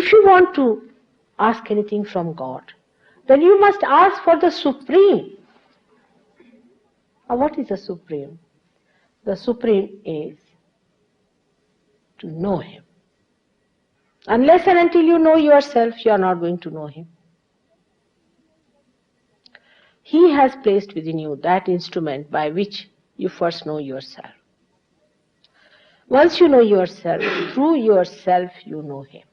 if you want to ask anything from God, then you must ask for the Supreme. Now, what is the Supreme? The Supreme is to know Him. Unless and until you know yourself, you are not going to know Him. He has placed within you that instrument by which you first know yourself. Once you know yourself, through yourself you know Him.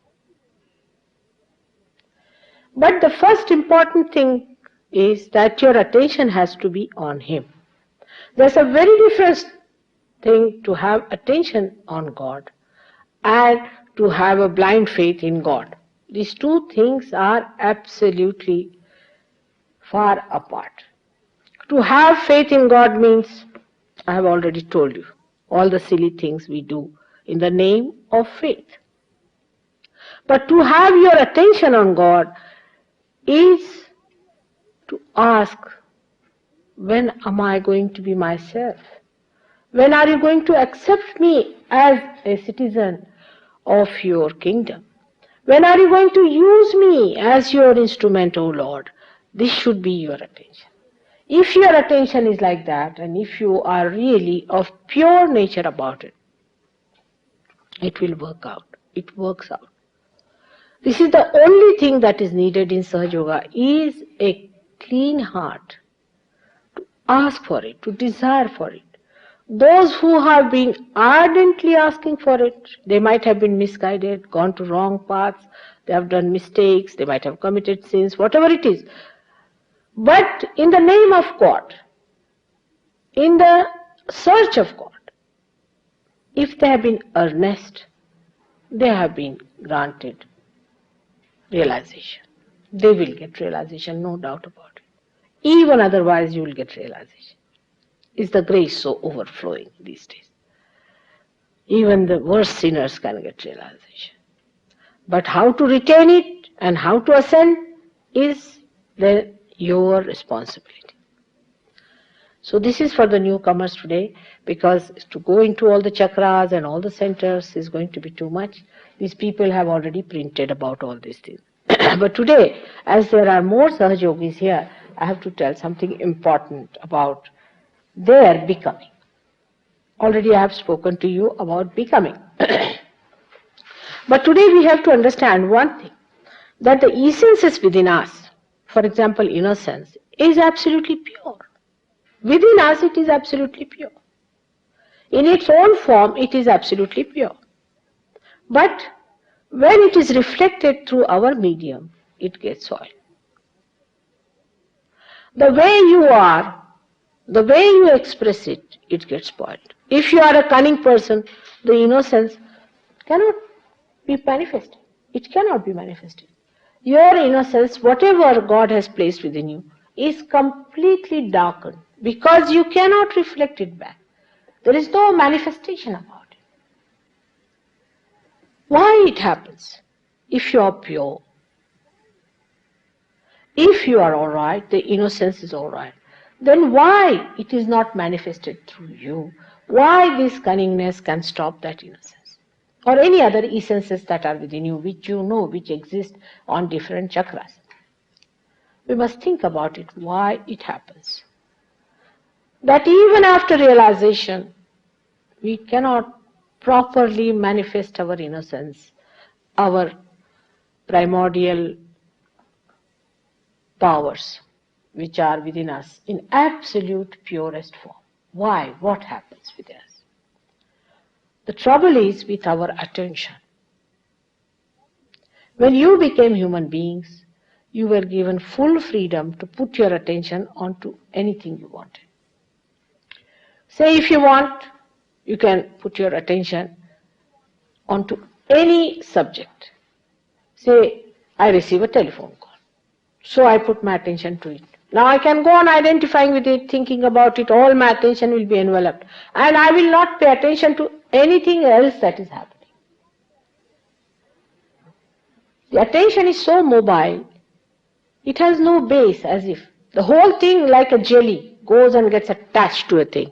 But the first important thing is that your attention has to be on Him. There's a very different thing to have attention on God and to have a blind faith in God. These two things are absolutely far apart. To have faith in God means, I have already told you, all the silly things we do in the name of faith. But to have your attention on God is to ask, when am I going to be myself? When are you going to accept me as a citizen of your kingdom? When are you going to use me as your instrument, O Lord? This should be your attention. If your attention is like that, and if you are really of pure nature about it, it will work out. It works out. This is the only thing that is needed in Sahaja Yoga, is a clean heart to ask for it, to desire for it. Those who have been ardently asking for it, they might have been misguided, gone to wrong paths, they have done mistakes, they might have committed sins, whatever it is. But in the name of God, in the search of God, if they have been earnest, they have been granted realization. They will get realization, no doubt about it. Even otherwise you will get realization. Is the grace so overflowing these days? Even the worst sinners can get realization. But how to retain it and how to ascend is your responsibility. So this is for the newcomers today, because to go into all the chakras and all the centers is going to be too much. These people have already printed about all these things. But today, as there are more Sahaja Yogis here, I have to tell something important about their becoming. Already I have spoken to you about becoming. But today we have to understand one thing, that the essence is within us. For example, innocence is absolutely pure. Within us it is absolutely pure. In its own form it is absolutely pure. But when it is reflected through our medium, it gets soiled. The way you are, the way you express it, it gets spoiled. If you are a cunning person, the innocence cannot be manifested. It cannot be manifested. Your innocence, whatever God has placed within you, is completely darkened because you cannot reflect it back. There is no manifestation about it. Why it happens? If you are pure, if you are alright, the innocence is alright, then why it is not manifested through you? Why this cunningness can stop that innocence? Or any other essences that are within you, which you know, which exist on different chakras. We must think about it, why it happens. That even after realization, we cannot properly manifest our innocence, our primordial powers, which are within us in absolute purest form. Why? What happens with us? The trouble is with our attention. When you became human beings, you were given full freedom to put your attention onto anything you wanted. Say if you want, you can put your attention onto any subject. Say, I receive a telephone call. So I put my attention to it. Now I can go on identifying with it, thinking about it, all my attention will be enveloped. And I will not pay attention to anything else that is happening. The attention is so mobile, it has no base, as if the whole thing like a jelly goes and gets attached to a thing.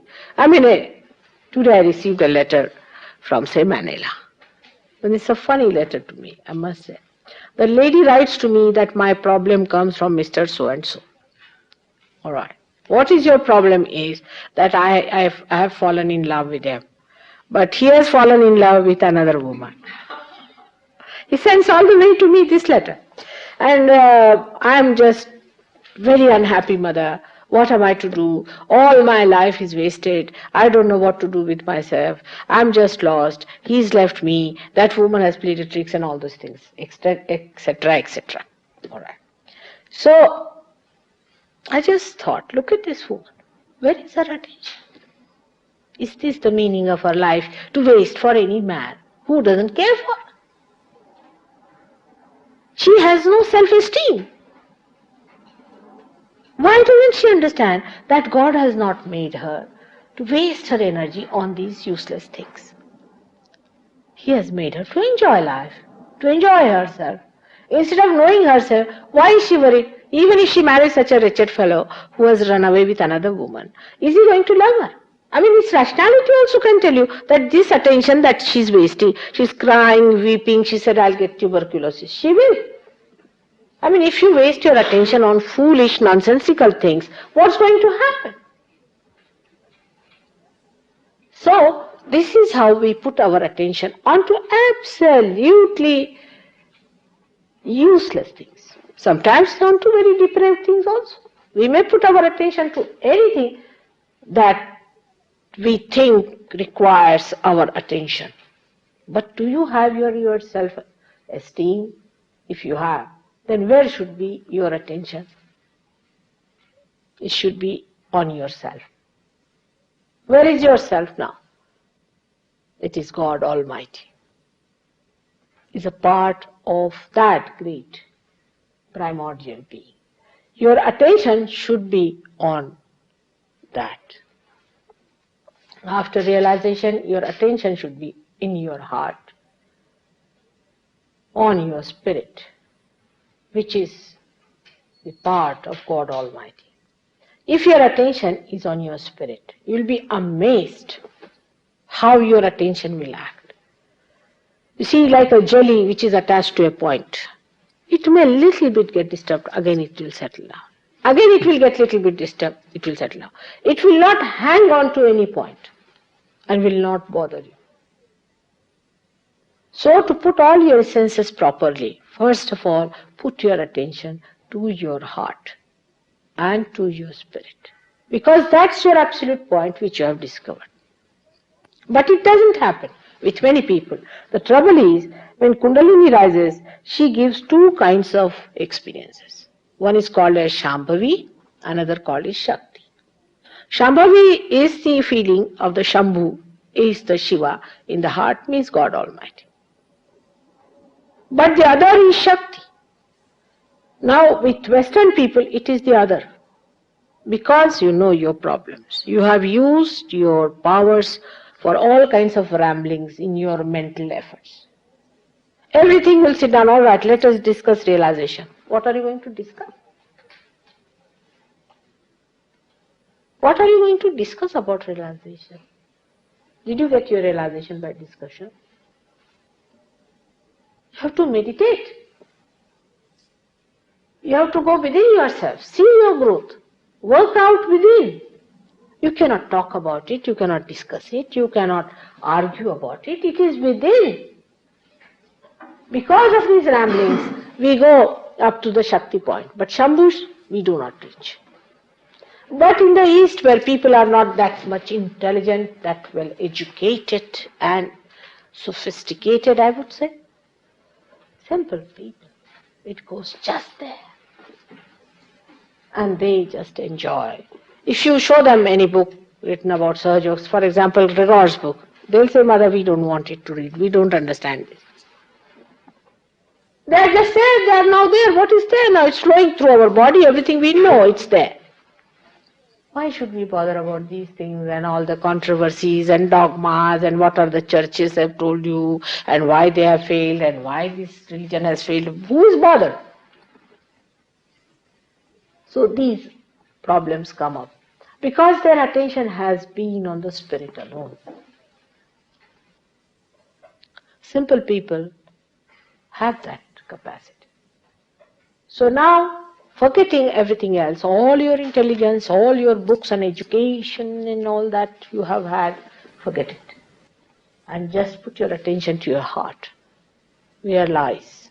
Today I received a letter from, say, Manila. And it's a funny letter to me, I must say. The lady writes to me that my problem comes from Mr. So-and-so. All right. What is your problem is that I have fallen in love with him. But he has fallen in love with another woman. He sends all the way to me this letter. And I am just very unhappy, mother. What am I to do? All my life is wasted. I don't know what to do with myself. I'm just lost. He's left me. That woman has played tricks and all those things, etc., etc. All right. So I just thought, look at this woman. Where is her attention? Is this the meaning of her life, to waste for any man who doesn't care for her? She has no self-esteem. Why doesn't she understand that God has not made her to waste her energy on these useless things? He has made her to enjoy life, to enjoy herself. Instead of knowing herself, why is she worried? Even if she marries such a wretched fellow who has run away with another woman, is he going to love her? I mean, its rationality also can tell you that this attention that she's wasting, she's crying, weeping, she said, I'll get tuberculosis. She will. I mean, if you waste your attention on foolish, nonsensical things, what's going to happen? So, this is how we put our attention onto absolutely useless things. Sometimes onto very depraved things also. We may put our attention to anything that we think requires our attention. But do you have your self-esteem? If you have, then where should be your attention? It should be on yourself. Where is yourself now? It is God Almighty. It's a part of that great primordial being. Your attention should be on that. After realization, your attention should be in your heart, on your spirit, which is the part of God Almighty. If your attention is on your spirit, you will be amazed how your attention will act. You see, like a jelly which is attached to a point, it may a little bit get disturbed, again it will settle down. Again it will get little bit disturbed, it will settle down. It will not hang on to any point and will not bother you. So to put all your senses properly, first of all, put your attention to your heart and to your spirit. Because that's your absolute point which you have discovered. But it doesn't happen with many people. The trouble is, when Kundalini rises, she gives two kinds of experiences. One is called as Shambhavi, another called as Shakti. Shambhavi is the feeling of the Shambhu, is the Shiva in the heart, means God Almighty. But the other is Shakti. Now with Western people it is the other. Because you know your problems. You have used your powers for all kinds of ramblings in your mental efforts. Everything will sit down, all right, let us discuss realization. What are you going to discuss? What are you going to discuss about realization? Did you get your realization by discussion? You have to meditate. You have to go within yourself, see your growth, work out within. You cannot talk about it, you cannot discuss it, you cannot argue about it, it is within. Because of these ramblings, we go up to the Shakti point, but Shambhus we do not reach. But in the East, where people are not that much intelligent, that well educated and sophisticated, I would say, simple people, it goes just there. And they just enjoy. If you show them any book written about Sahaja, for example, Gregor's book, they'll say, Mother, we don't want it to read, we don't understand it. They are just there, they are now there. What is there now? It's flowing through our body, everything we know, it's there. Why should we bother about these things and all the controversies and dogmas and what are the churches have told you and why they have failed and why this religion has failed? Who is bothered? So these problems come up because their attention has been on the spirit alone. Simple people have that capacity. So now, forgetting everything else, all your intelligence, all your books and education and all that you have had, forget it. And just put your attention to your heart, where lies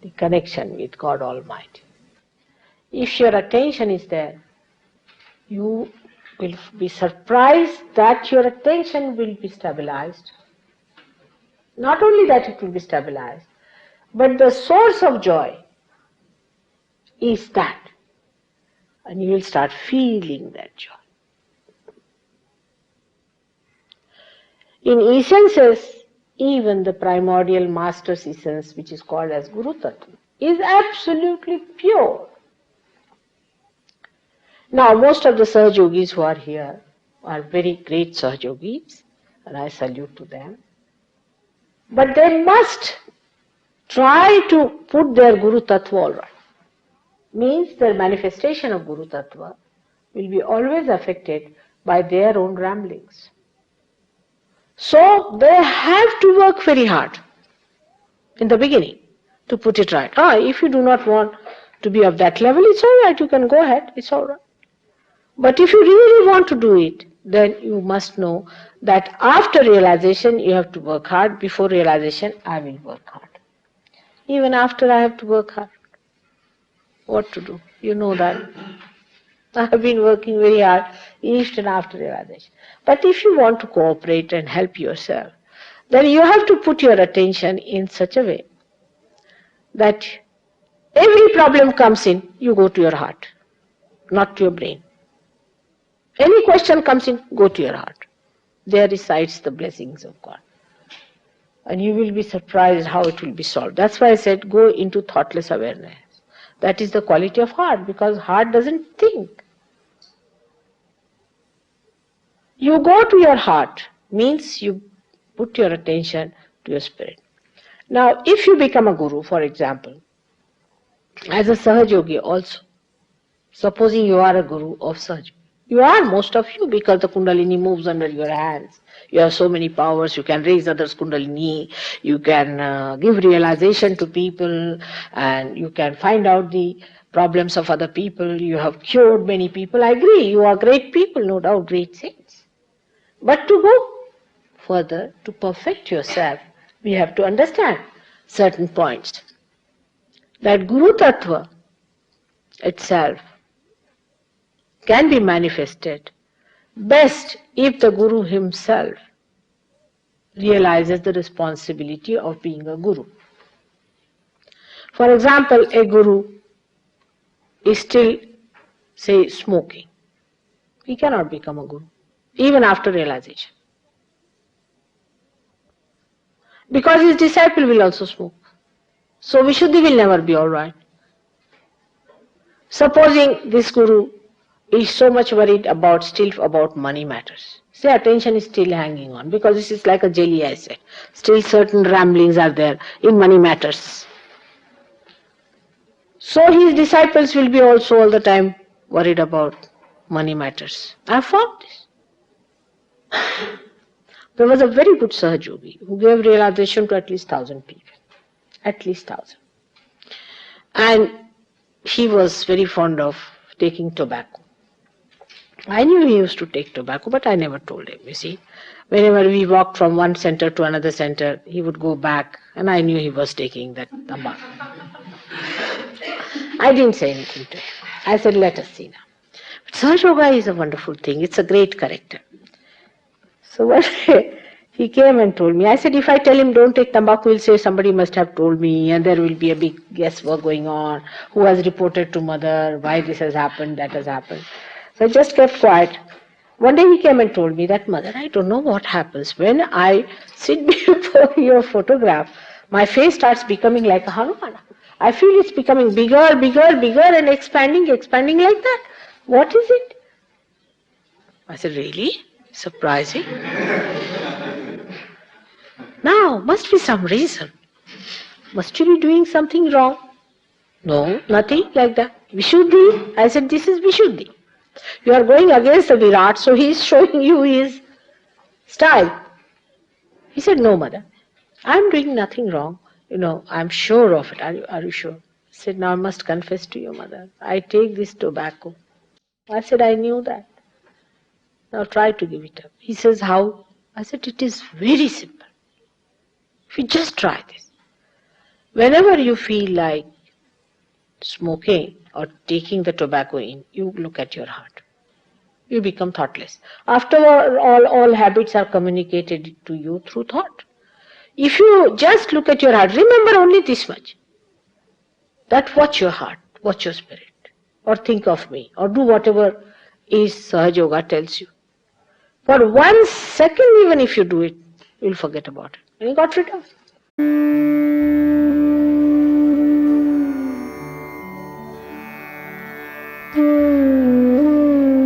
the connection with God Almighty. If your attention is there, you will be surprised that your attention will be stabilized. Not only that it will be stabilized, but the source of joy is that. And you will start feeling that joy. In essences, even the primordial master's essence, which is called as Guru Tattva, is absolutely pure. Now, most of the Sahajogis who are here are very great Sahajogis, and I salute to them. But they must try to put their Guru Tattva all right. Means their manifestation of Guru Tattva will be always affected by their own ramblings. So they have to work very hard in the beginning to put it right. If you do not want to be of that level, it's all right, you can go ahead, it's all right. But if you really want to do it, then you must know that after realization you have to work hard. Before realization, I will work hard. Even after I have to work hard. What to do? You know that. I have been working very hard, even after realization. But if you want to cooperate and help yourself, then you have to put your attention in such a way that every problem comes in, you go to your heart, not to your brain. Any question comes in, go to your heart. There resides the blessings of God. And you will be surprised how it will be solved. That's why I said go into thoughtless awareness. That is the quality of heart, because heart doesn't think. You go to your heart, means you put your attention to your spirit. Now, if you become a guru, for example, as a Sahajogi also, supposing you are a guru of Sahajogi, you are, most of you, because the Kundalini moves under your hands. You have so many powers, you can raise others' Kundalini, you can give realization to people, and you can find out the problems of other people. You have cured many people. I agree, you are great people, no doubt, great saints. But to go further, to perfect yourself, we have to understand certain points. That Guru Tattva itself can be manifested best if the Guru himself realizes the responsibility of being a Guru. For example, a Guru is still, say, smoking. He cannot become a Guru, even after realization. Because his disciple will also smoke. So Vishuddhi will never be all right. Supposing this Guru is so much worried about money matters. Say attention is still hanging on, because this is like a jelly, I said. Still certain ramblings are there in money matters. So his disciples will be also all the time worried about money matters. I found this. There was a very good Sahajogi who gave realization to at least 1,000 people. At least 1,000. And he was very fond of taking tobacco. I knew he used to take tobacco, but I never told him, you see. Whenever we walked from one center to another center, he would go back, and I knew he was taking that tobacco. I didn't say anything to him. I said, let us see now. But Sahaja Yoga is a wonderful thing. It's a great corrector. So one day, he came and told me. I said, if I tell him don't take tobacco, he'll say somebody must have told me, and there will be a big guesswork going on. Who has reported to mother? Why this has happened, that has happened. So I just kept quiet. One day he came and told me that, Mother, I don't know what happens. When I sit before your photograph, my face starts becoming like a Hanuman. I feel it's becoming bigger, bigger, bigger and expanding like that. What is it? I said, really? Surprising. Now, must be some reason. Must you be doing something wrong? No, nothing like that. Vishuddhi. I said, this is Vishuddhi. You are going against the Virat, so he is showing you his style. He said, no, Mother, I am doing nothing wrong. I'm sure of it. Are you sure? I said, now I must confess to you, mother. I take this tobacco. I said, I knew that. Now try to give it up. He says, how? I said, it is very simple. If you just try this. Whenever you feel like smoking or taking the tobacco in, you look at your heart. You become thoughtless. After all habits are communicated to you through thought. If you just look at your heart, remember only this much. That watch your heart, watch your spirit, or think of me, or do whatever is Sahaja Yoga tells you. For 1 second, even if you do it, you'll forget about it. And you got rid of it.